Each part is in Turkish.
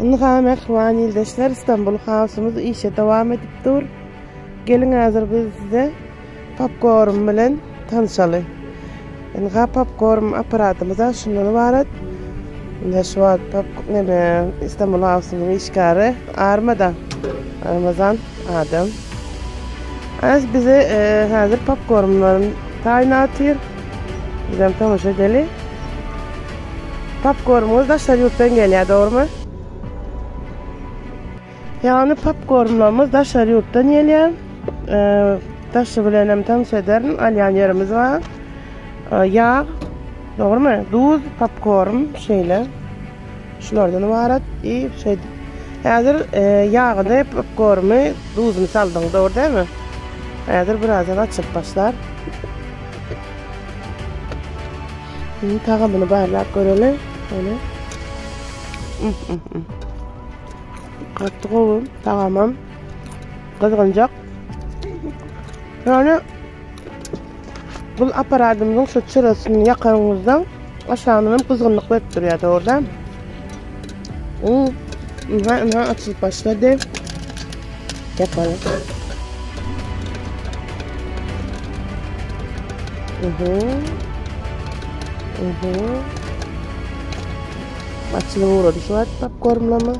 Nıqamek vanildeşler İstanbul House'umuz işe devam edip dur. Gelin hazır biz size popcorn bilen tanışalım. Nıqa popcorn aparatımıza şundan varat. Şu an İstanbul House'umuzun işgarı Armada. Ramazan Adam. Az bize hazır popcornların tayin atıyor. Bizden tamaşa edelim. Popcornumuz Daşlar Yurt'tan geliyor, doğru mu? Yani popcornlarımız Daşlar Yurt'tan geliyor. Daşlar bilenem tanış ederim. Alyan yerimiz var. Yağ, doğru mu? Duz, popcorn, şeyler. Şunlardan varat. Hazır yağını, popcornu, duzunu saldın, doğru değil mi? Hazır birazdan açıp başlar. Tağımını bağırlap görelim. Öyle. Kattık oğlum. Tağımım. Kızgıncak. Yani bu aparatımızın şu çırasını yakarımızdan aşağının kızgınlık verip duruyor, doğru değil mi? Açılıp başladı. Yapalım. Açılıp uğradı şu an popcornlama.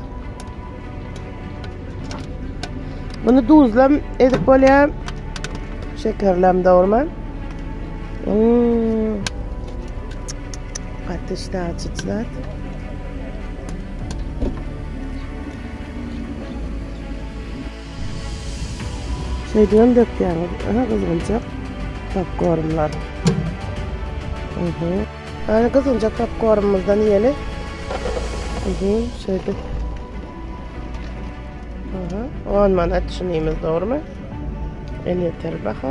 Bunu tuzlam edip böyle şekerlem, doğru mu? Ateşte açıcılar. Şey diyorum, döktü yani. Aha, kızgıncak popcornlar. Yani kızgıncak popcornumuzdan yiyelim. Şöyle. Aha. 10 manat düşünüyoruz, doğru mu? En yeter baka.